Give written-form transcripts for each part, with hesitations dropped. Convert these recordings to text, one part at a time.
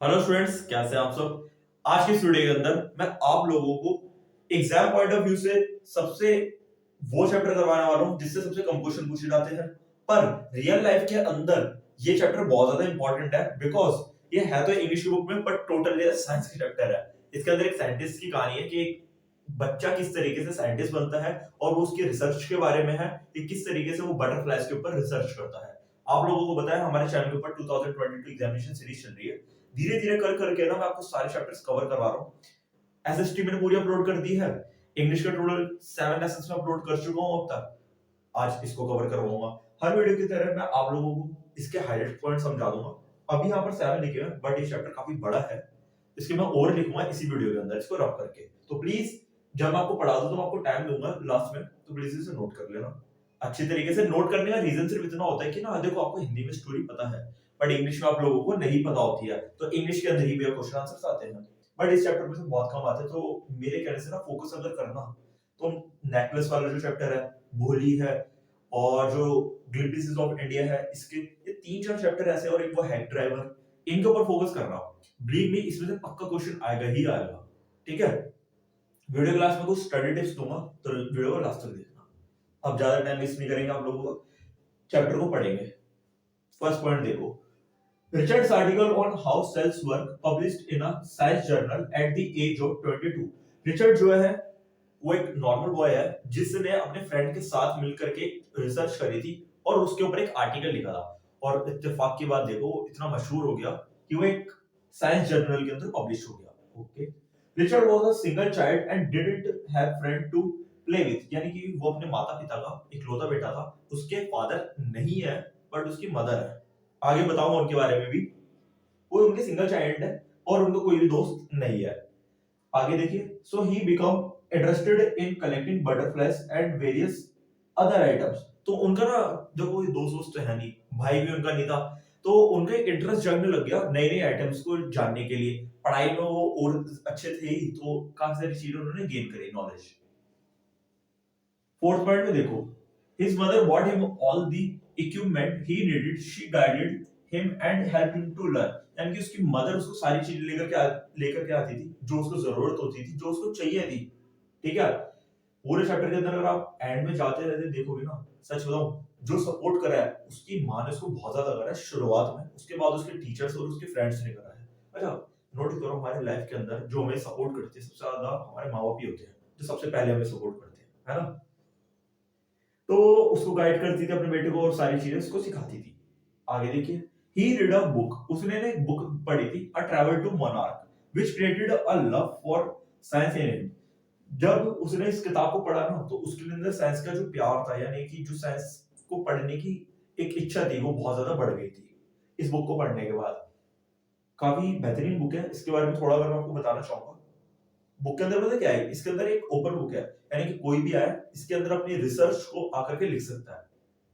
Hello students, कैसे हैं आप सब। आज की इस वीडियो के अंदर मैं आप लोगों को एग्जाम पॉइंट ऑफ व्यू से सबसे वो चैप्टर करवाने वाला हूं जिससे सबसे कम क्वेश्चन पूछे जाते हैं। पर रियल लाइफ के अंदर ये चैप्टर बहुत ज्यादा इंपॉर्टेंट है, बिकॉज ये है तो इंग्लिश की बुक में पर टोटली साइंस की चैप्टर है। इसके अंदर एक साइंटिस्ट की कहानी है कि एक बच्चा किस तरीके से साइंटिस्ट बनता है और वो उसकी रिसर्च के बारे में है कि किस तरीके से वो बटरफ्लाइज के ऊपर रिसर्च करता है। आप लोगों को बताया हमारे चैनल के ऊपर 2022 एग्जामिनेशन सीरीज चल रही है। धीरे धीरे कर करके ना मैं आपको सारे चैप्टर्स कवर करवा रहा हूँ। एसएसटी मैंने पूरी अपलोड कर दी है। इंग्लिश का टोटल 7 लेसन्स में अपलोड कर चुका हूँ अब तक। आज इसको कवर करवाऊंगा। हर वीडियो की तरह मैं आप लोगों को इसके हाईलाइट पॉइंट समझा दूंगा। अभी यहाँ पर 7 लिखे हैं बट ये चैप्टर काफी बड़ा है। इसके मैं और लिखूंगा इसी वीडियो के अंदर इसको रब करके। तो प्लीज जब मैं आपको पढ़ा दूं तो मैं आपको टाइम दूंगा लास्ट में, तो प्लीज इसे नोट कर लेना। अच्छी तरीके से नोट करने का रीजन सिर्फ इतना होता है कि ना देखो आपको हिंदी में स्टोरी पता है बट इंग्लिश में आप लोगों को नहीं पता होती है, तो इंग्लिश के अंदर ही भी क्वेश्चन आंसर्स आते हैं। बट इस चैप्टर में से बहुत कम आते हैं, तो मेरे कहने से ना फोकस अगर करना तो नेकलेस वाला जो चैप्टर है, भोली है, और जो ग्लिम्पिसेस ऑफ इंडिया है, इसके ये 3-4 चैप्टर ऐसे और एक वो हेड ड्राइवर, इनके ऊपर फोकस करना। बिलीव मी इसमें से पक्का क्वेश्चन आएगा ही आएगा। ठीक है, वीडियो क्लास में कुछ स्टडी टिप्स दूंगा तो वीडियो को लास्ट तक देखना। अब ज्यादा टाइम वेस्ट नहीं करेंगे, आप लोगों को चैप्टर को पढ़ेंगे। फर्स्ट पॉइंट देखो, Richard's article on how cells work published in a science journal at the age of 22। Richard जो है वो एक नॉर्मल बॉय है जिसने अपने फ्रेंड के साथ मिलकर के रिसर्च करी थी और उसके ऊपर एक आर्टिकल लिखा था। और इत्तेफाक की बात देखो वो इतना मशहूर हो गया कि वो एक साइंस जर्नल के अंदर पब्लिश हो गया। Okay, Richard was a single child and didn't have friend to play with, यानी कि वो अपने माता पिता का इकलौता बेटा था। उसके फादर नहीं है बट उसकी मदर है। आगे बताऊंगा उनके बारे में भी। वो उनके सिंगल चाइल्ड है और उनको कोई भी दोस्त नहीं है। आगे देखिए, so he become interested in collecting butterflies and various other items. तो उनका ना जब वो दोस्त दोस्त है नहीं, भाई भी उनका नहीं था, तो उनका इंटरेस्ट जगने लग गया नई नई आइटम्स को जानने के लिए। पढ़ाई में वो और अच्छे थे ही, तो काफी सारी चीजें उन्होंने गेन करी, नॉलेज। फोर्थ पॉइंट में देखो, his mother bought him all the equipment he needed, she guided him and helped him to learn। यानी कि उसकी मदर उसको सारी चीजें लेकर के आती थी जो उसको जरूरत होती थी, जो उसको चाहिए थी। ठीक है, पूरे चैप्टर के अंदर अगर आप एंड में जाते रहते देखोगे ना, सच बताऊं, जो सपोर्ट करा है उसकी माँ ने उसको बहुत ज्यादा करा है शुरुआत में, उसके बाद उसके टीचर्स और उसके फ्रेंड्स ने करा है। अच्छा, नोटिस करो हमारे लाइफ के अंदर जो हमें सपोर्ट करते हैं सबसे ज्यादा हमारे माँ बाप ही होते हैं, जो सबसे पहले हमें सपोर्ट करते हैं, है ना। तो उसको गाइड करती थी अपने बेटे को और सारी चीजें उसको सिखाती थी। आगे देखिए, ही रीड अ बुक, उसने एक बुक पढ़ी थी, a travel to monarch which created a love for science in him. जब उसने इस किताब को पढ़ा ना तो उसके अंदर साइंस का जो प्यार था, यानी कि जो साइंस को पढ़ने की एक इच्छा थी, वो बहुत ज्यादा बढ़ गई थी इस बुक को पढ़ने के बाद। काफी बेहतरीन बुक है, इसके बारे में थोड़ा अगर मैं आपको बताना चाहूंगा। बुक के अंदर पता क्या है, इसके अंदर एक ओपन बुक है, यानी कि कोई भी आए इसके अंदर अपनी रिसर्च को आकर के लिख सकता है।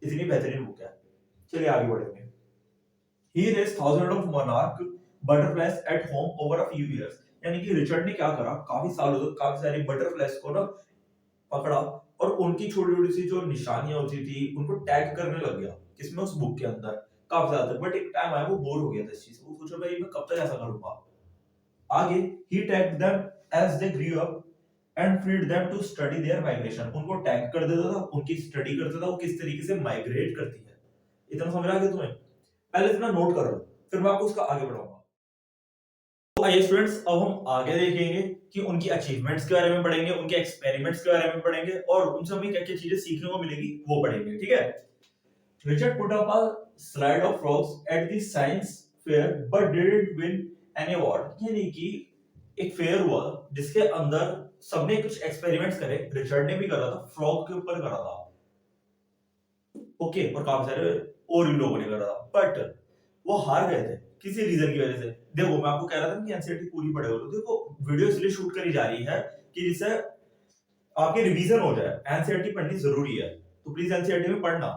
इतनी बेहतरीन बुक है। चलिए आगे बढ़ेंगे। He raised thousands of monarch butterflies at home over a few years। यानी कि रिचर्ड ने क्या करा, काफी सालों तक काफी सारी बटरफ्लाइज को ना पकड़ा और उनकी छोटी छोटी सी जो निशानियां होती थी उनको टैग करने लग गया, किसमें, उस बुक के अंदर, काफी ज्यादा तक। बट एक टाइम आया वो बोर हो गया था इस चीज से, वो सोचा भाई मैं कब तक ऐसा करूंगा। आगे, he tagged them as they grew up and freed them to study their migration। उनको टैग कर देता था, उनकी स्टडी करता था वो किस तरीके से माइग्रेट करती है। इतना समझ आ गया तुम्हें? पहले इतना नोट कर लो, फिर मैं आपको उसका आगे बढ़ाऊंगा। तो आइए स्टूडेंट्स, अब हम आगे देखेंगे कि उनकी अचीवमेंट्स के बारे में पढ़ेंगे, उनके एक्सपेरिमेंट्स के बारे में पढ़ेंगे और उनसे हमें क्या क्या चीजें सीखने को मिलेगी वो पढ़ेंगे। ठीक है, Richard put up a slide of frogs at the science fair but didn't win any award। यानी कि एक फेयर हुआ जिसके अंदर सबने कुछ एक्सपेरिमेंट्स करे, रिचर्ड ने भी करा था, फ्रॉग के ऊपर करा था। ओके, और काफी सारे और भी लोगों ने करा था, बट वो हार गए थे किसी रीजन की वजह से। देखो मैं आपको कह रहा था कि एनसीईआरटी पूरी पढ़े हो, तो देखो वीडियो इसलिए शूट करी जा रही है कि जिससे आपकी रिवीजन हो जाए। एनसीईआरटी पढ़नी जरूरी है, तो प्लीज एनसीईआरटी में पढ़ना,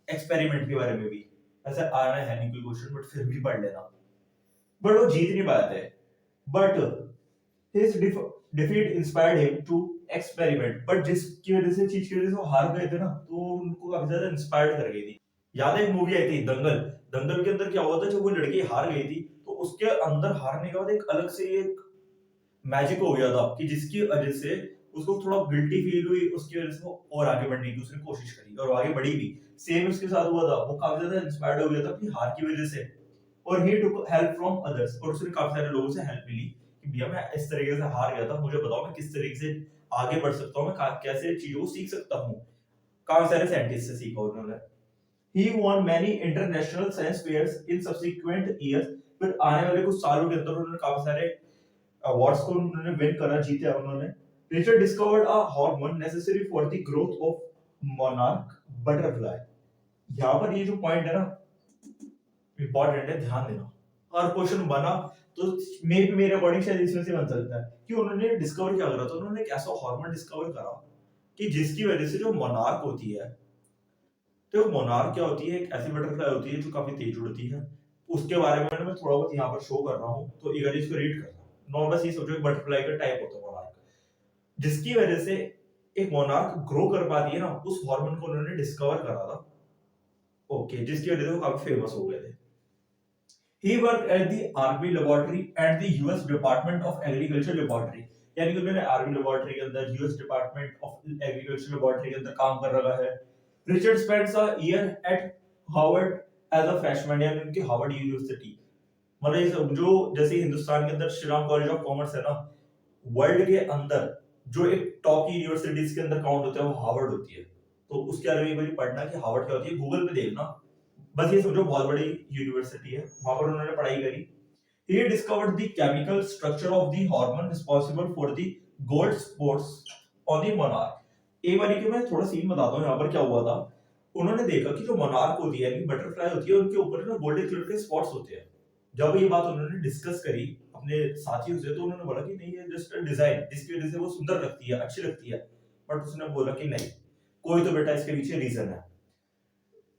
एक्सपेरिमेंट के बारे में भी। ऐसे आना है नहीं कोई क्वेश्चन बट फिर भी पढ़ लेना। बट वो जीत नहीं पाए थे, but his defeat inspired him to experiment। But जिसकी वजह से, चीज की वजह से वो हार गए थे ना, तो उनको काफी ज्यादा इंस्पायर्ड कर गई थी। याद है एक मूवी आई थी दंगल, दंगल के अंदर क्या हुआ था, जब वो लड़की हार गई थी तो उसके अंदर हारने के बाद एक अलग से एक मैजिक हो गया था कि जिसकी वजह से उसको थोड़ा गिल्टी फील हुई, उसकी वजह से वो और आगे बढ़ने की उसने कोशिश करी और वो आगे बढ़ी भी। सेम उसके साथ हुआ था, वो काफ़ी ज़्यादा इंस्पायर्ड हो गया था अपनी हार की वजह से और ही टूक हेल्प फ्रॉम अदर्स और उसे काफ़ी सारे लोगों से हेल्प मिली कि भैया मैं इस तरीके से हार गया था, मुझे बताओ मैं किस तरीके से आगे बढ़ सकता हूँ, मैं कैसे चीज़ों को सीख सकता हूँ। काफ़ी सारे साइंटिस्ट से सीखा उन्होंने। He won many international science fairs in subsequent years। फिर आने वाले कुछ सालों के अंदर उन्होंने काफ़ी सारे अवार्ड्स को उन्होंने विन करा, जीते उन्होंने। Richard discovered a hormone necessary for the growth of monarch butterfly। यहाँ पर ये जो पॉइंट है ना इंपॉर्टेंट है, ध्यान देना। और क्वेश्चन बना तो मे भी मेरे अकॉर्डिंग शायद इसमें से बन सकता है कि उन्होंने डिस्कवर क्या करा था, उन्होंने एक ऐसा हार्मोन डिस्कवर करा कि जिसकी वजह से जो मोनार्क होती है, तो मोनार्क क्या होती है, एक ऐसी बटरफ्लाई होती है जो काफी तेज उड़ती है। उसके बारे में मैं थोड़ा बहुत यहाँ पर शो कर रहा हूँ, तो एक बार इसको रीड करना। नॉर्मल बस ये सोचो एक बटरफ्लाई का टाइप होता है मोनार्क, जिसकी वजह से एक मोनार्क ग्रो कर पाती है ना, उस हार्मोन को उन्होंने डिस्कवर करा था। ओके, जिसकी वजह से वो काफी फेमस हो गए थे। He worked at the Army laboratory and the US Department of Agriculture laboratory। यानी कि उन्होंने आर्मी लेबोरेटरी के अंदर, US department of agriculture laboratory के अंदर काम कर रहा है। Richard spends a year at Harvard as a freshman, यानी उनकी हार्वर्ड यूनिवर्सिटी, मतलब ये जो जैसे हिंदुस्तान के अंदर श्रीराम कॉलेज ऑफ कॉमर्स है ना, वर्ल्ड के अंदर जो एक टॉप यूनिवर्सिटीज के अंदर काउंट होता है वो हार्वर्ड होती है। तो उसके बारे में एक बार पढ़ना कि हार्वर्ड क्या होती है, गूगल पे देखना। बस ये समझो बहुत बड़ी यूनिवर्सिटी है, वहां पर उन्होंने पढ़ाई करी। He discovered the chemical structure of the hormone responsible for the gold spots on the monarch। एक बारी के मैं थोड़ा सीन बताता हूँ यहाँ पर क्या हुआ था। उन्होंने देखा कि जो मोनार्क होती है, यानी बटरफ्लाई होती है, उनके ऊपर ना गोल्डन कलर के स्पॉट्स होते हैं। जब ये बात उन्होंने डिस्कस करी अपने साथियों से, तो उन्होंने बोला कि नहीं, ये जस्ट डिजाइन, जिसकी वजह से वो सुंदर लगती है, अच्छी लगती है। बट उसने बोला कि नहीं, कोई तो बेटा इसके पीछे रीजन है।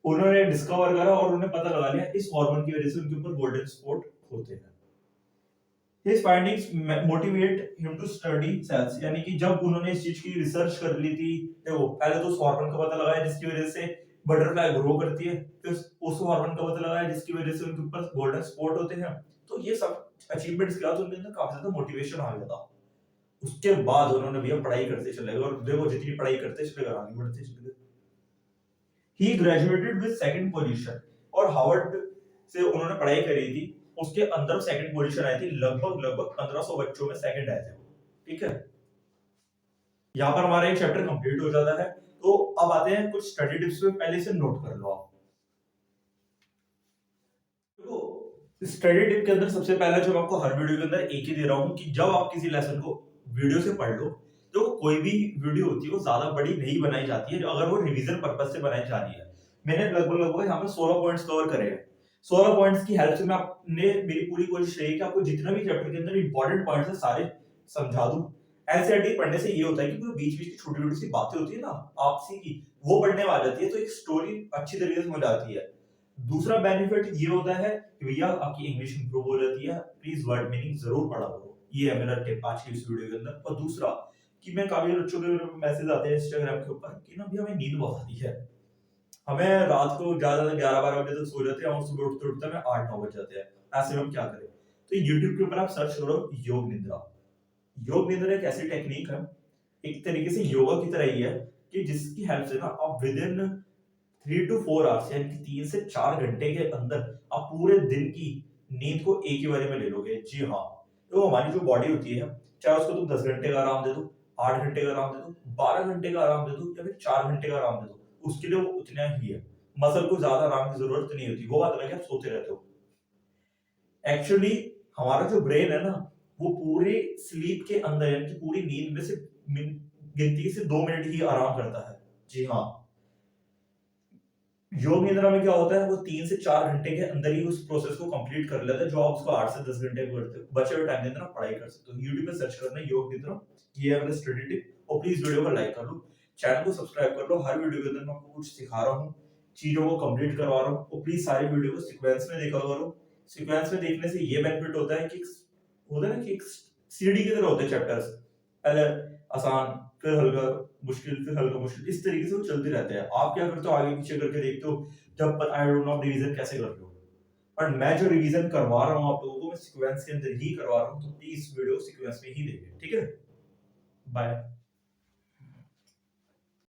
उन्होंने डिस्कवर करा और उन्होंने पता लगा लिया इस हार्मोन की वजह से उनके ऊपर गोल्डन स्पॉट होते हैं। His findings motivate him to study cells। यानी कि जब उन्होंने इस चीज की रिसर्च कर ली थी, देखो पहले तो उस हार्मोन का पता लगाया जिसकी वजह से बटरफ्लाई ग्रो करती है, फिर उस हार्मोन का पता लगाया जिसकी वजह से उनके ऊपर गोल्डन स्पॉट होते हैं। तो ये सब अचीवमेंट्स के बाद उनके अंदर काफी ज्यादा मोटिवेशन आ गया था। उसके बाद उन्होंने भैया पढ़ाई करते चले गए और देखो जितनी पढ़ाई करते चले गए आगे बढ़ते चले गए। He graduated with second position और हार्वर्ड से उन्होंने पढ़ाई करी थी, उसके अंदर सेकंड पोजीशन आई थी। लगभग 1500 बच्चों में सेकंड आए थे। ठीक है, यहाँ पर हमारा एक चैप्टर कंप्लीट हो जाता है। तो अब आते हैं कुछ स्टडी टिप्स पे, पहले से नोट कर लो आप। तो स्टडी टिप के अंदर सबसे पहला जो मैं आपको हर वीडियो के अंदर एक ही दे रहा हूँ कि जब आप किसी लेसन को वीडियो से पढ़ लो, तो कोई भी वीडियो होती है वो ज्यादा बड़ी नहीं बनाई जाती है अगर वो रिवीजन पर्पज से बनाई जा रही है। मैंने लगभग यहाँ पे 16 पॉइंट्स कवर करे हैं। 16 पॉइंट्स की हेल्प से मैं आपने, मेरी पूरी कोशिश रही कि आपको जितना भी चैप्टर के अंदर इंपॉर्टेंट पॉइंट्स है सारे समझा दूं। एनसीईआरटी पढ़ने से ये होता है कि बीच बीच की छोटी छोटी सी बातें होती है ना आपसी की, वो पढ़ने में आ जाती है, तो एक स्टोरी अच्छी तरीके से समझ आती है। दूसरा बेनिफिट ये होता है कि भैया आपकी इंग्लिश इंप्रूव हो जाती है। प्लीज वर्ड मीनिंग जरूर पढ़ा करो, ये है मेरा टिप आज की इस वीडियो के अंदर। और दूसरा कि मैं काफी बच्चों के मैसेज आते हैं इंस्टाग्राम के ऊपर कि ना भैया हमें नींद बहुत आती है, हमें रात को ज्यादा 11-12 बजे तक सो जाते हैं और सुबह उठते उठते हमें 8-9 बज जाते हैं, ऐसे में हम क्या करें। तो YouTube के ऊपर आप सर्च करो योग निद्रा। योग निद्रा एक ऐसी टेक्निक है, एक तरीके से योगा की तरह ही है, कि जिसकी हेल्प से ना आप विद इन 3 to 4 आवर्स यानी कि 3 से 4 घंटे के अंदर आप पूरे दिन की नींद को एक ही बारे में ले लोगे। जी हाँ, तो हमारी जो बॉडी होती है, चाहे उसको तुम 10 घंटे का आराम दे दो, 8 घंटे का आराम दे दो, 12 घंटे का आराम दे दो या फिर 4 घंटे का आराम दे दो, उसके लिए वो उतना ही है। मसल को ज्यादा आराम की जरूरत नहीं होती, वो बात अलग है आप सोते रहते हो। एक्चुअली हमारा जो ब्रेन है ना, वो पूरे स्लीप के अंदर यानी कि पूरी नींद में से गिनती से 2 मिनट ही आराम करता है। जी हाँ, योग निद्रा में क्या होता है, वो 3 से 4 घंटे के अंदर ही उस प्रोसेस को कंप्लीट कर लेता है, जो आप उसको 8 से 10 घंटे में करते हो। बचे हुए टाइम के अंदर आप पढ़ाई कर सकते हो। YouTube पे सर्च करना योग निद्रा, ये है मेरा स्टडी टिप। और प्लीज वीडियो को लाइक कर लो, चैनल को सब्सक्राइब कर लो। हर वीडियो के अंदर मैं आपको कुछ सिखा रहा हूँ, चीजों को कंप्लीट करवा रहा हूँ। और प्लीज सारी वीडियो को सीक्वेंस में देखा करो। सीक्वेंस में देखने से ये बेनिफिट होता है कि होता है ना कि एक सीढ़ी की तरह होते हैं चैप्टर्स, पहले आसान, फिर हल्का मुश्किल, फिर हल्का मुश्किल, इस तरीके से वो चलते रहते हैं। आप क्या करते हो, आगे पीछे करके देखते हो, जब आई डोंट नो आप रिवीजन कैसे करते हो। बट मैं जो रिवीजन करवा रहा हूँ आप लोगों को, मैं सीक्वेंस के अंदर ही करवा रहा हूँ, तो प्लीज वीडियो सीक्वेंस में ही देखिए, ठीक है? बाय।